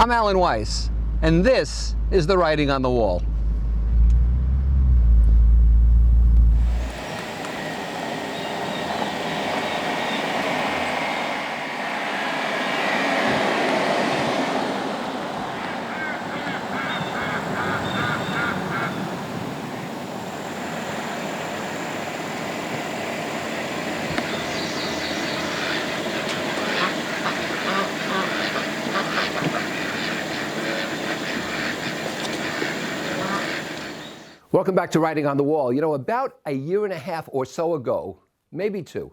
I'm Alan Weiss, and this is The Writing on the Wall. Welcome back to Writing on the Wall. You know, about a year and a half or so ago, maybe two,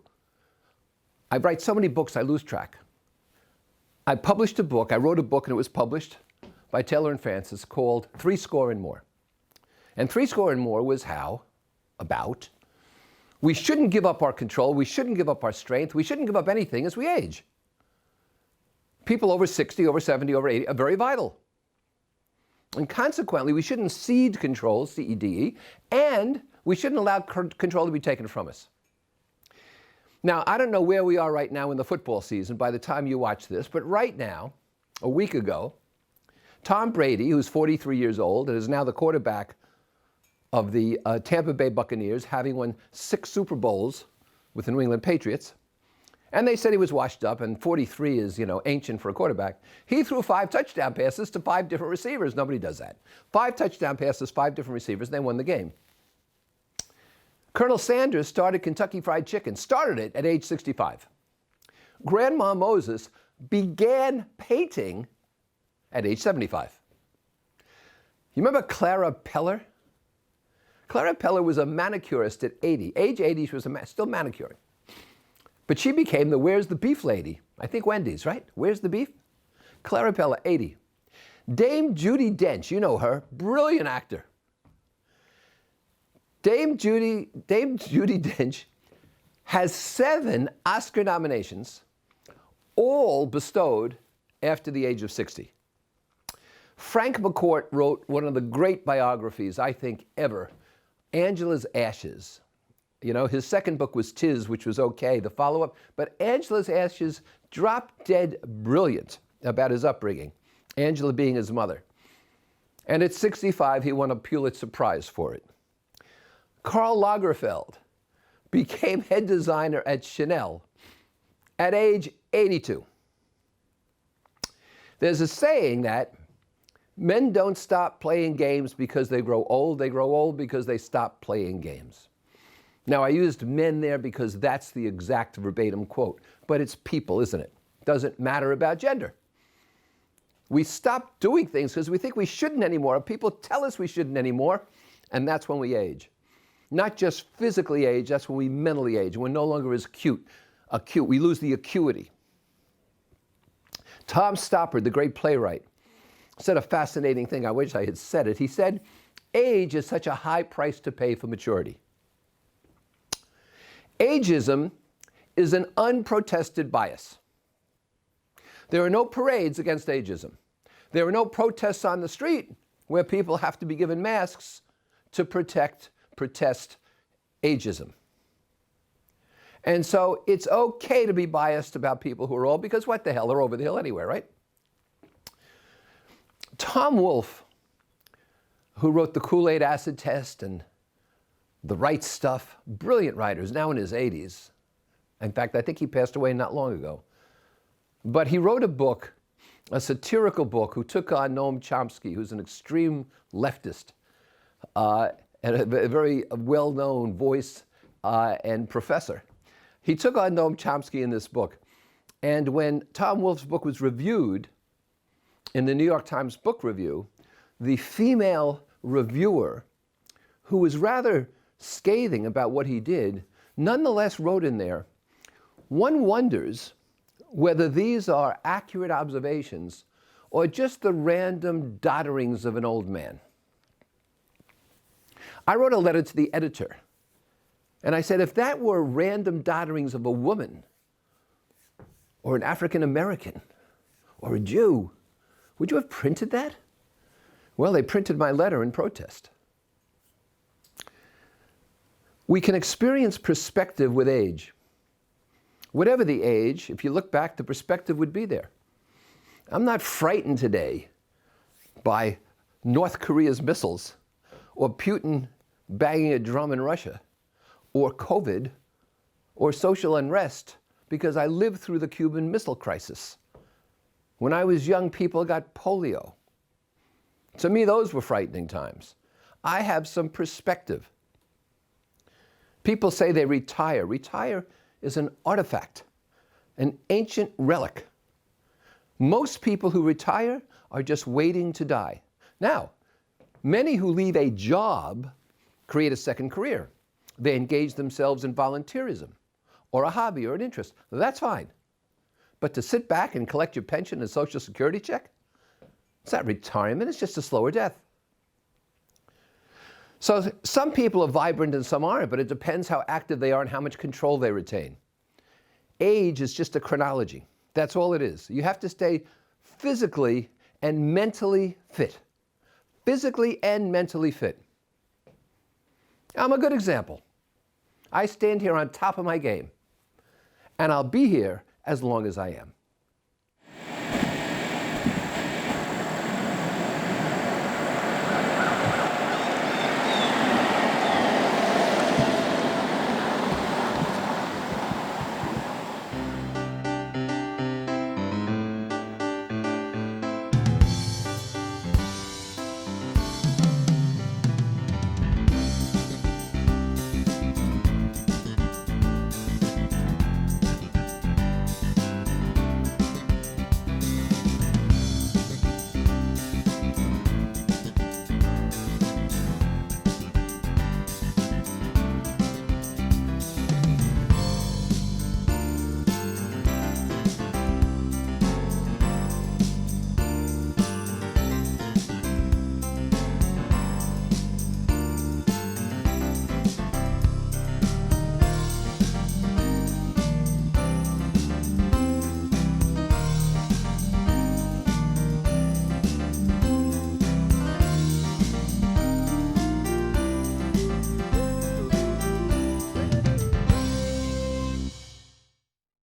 I write so many books I lose track. I wrote a book and it was published by Taylor and Francis called 3Score and More. And 3Score and More was about, we shouldn't give up our control, we shouldn't give up our strength, we shouldn't give up anything as we age. People over 60, over 70, over 80 are very vital. And consequently, we shouldn't cede control, C-E-D-E, and we shouldn't allow control to be taken from us. Now, I don't know where we are right now in the football season by the time you watch this, but right now, a week ago, Tom Brady, who's 43 years old and is now the quarterback of the Tampa Bay Buccaneers, having won 6 Super Bowls with the New England Patriots, and they said he was washed up, and 43 is, ancient for a quarterback. He threw 5 touchdown passes to 5 different receivers. Nobody does that. 5 touchdown passes, 5 different receivers, and they won the game. Colonel Sanders started Kentucky Fried Chicken, started it at age 65. Grandma Moses began painting at age 75. You remember Clara Peller? Clara Peller was a manicurist at 80. Age 80, she was still manicuring. But she became the Where's the Beef lady. I think Wendy's, right? Where's the Beef? Clara Peller, 80. Dame Judi Dench, you know her, brilliant actor. Dame Judi Dench has 7 Oscar nominations, all bestowed after the age of 60. Frank McCourt wrote one of the great biographies, I think, ever, Angela's Ashes. You know, his second book was Tis, which was okay, the follow-up. But Angela's Ashes dropped dead brilliant about his upbringing, Angela being his mother. And at 65, he won a Pulitzer Prize for it. Karl Lagerfeld became head designer at Chanel at age 82. There's a saying that men don't stop playing games because they grow old because they stop playing games. Now, I used men there because that's the exact verbatim quote, but it's people, isn't it? Doesn't matter about gender. We stop doing things because we think we shouldn't anymore. People tell us we shouldn't anymore, and that's when we age. Not just physically age, that's when we mentally age. We're no longer as acute. We lose the acuity. Tom Stoppard, the great playwright, said a fascinating thing. I wish I had said it. He said, age is such a high price to pay for maturity. Ageism is an unprotested bias. There are no parades against ageism. There are no protests on the street where people have to be given masks to protest ageism. And so it's okay to be biased about people who are old because what the hell, they're over the hill anyway, right? Tom Wolfe, who wrote The Kool-Aid Acid Test and The Right Stuff, brilliant writer, is now in his 80s. In fact, I think he passed away not long ago. But he wrote a book, a satirical book, who took on Noam Chomsky, who's an extreme leftist and a very well-known voice and professor. He took on Noam Chomsky in this book. And when Tom Wolfe's book was reviewed in the New York Times Book Review, the female reviewer, who was rather scathing about what he did, nonetheless wrote in there, one wonders whether these are accurate observations or just the random dodderings of an old man. I wrote a letter to the editor, and I said, if that were random dodderings of a woman, or an African American, or a Jew, would you have printed that? Well, they printed my letter in protest. We can experience perspective with age. Whatever the age, if you look back, the perspective would be there. I'm not frightened today by North Korea's missiles, or Putin banging a drum in Russia, or COVID, or social unrest, because I lived through the Cuban Missile Crisis. When I was young, people got polio. To me, those were frightening times. I have some perspective. People say they retire. Retire is an artifact, an ancient relic. Most people who retire are just waiting to die. Now, many who leave a job create a second career. They engage themselves in volunteerism or a hobby or an interest. That's fine. But to sit back and collect your pension and Social Security check, it's not retirement, it's just a slower death. So some people are vibrant and some aren't, but it depends how active they are and how much control they retain. Age is just a chronology. That's all it is. You have to stay physically and mentally fit. Physically and mentally fit. I'm a good example. I stand here on top of my game, and I'll be here as long as I am.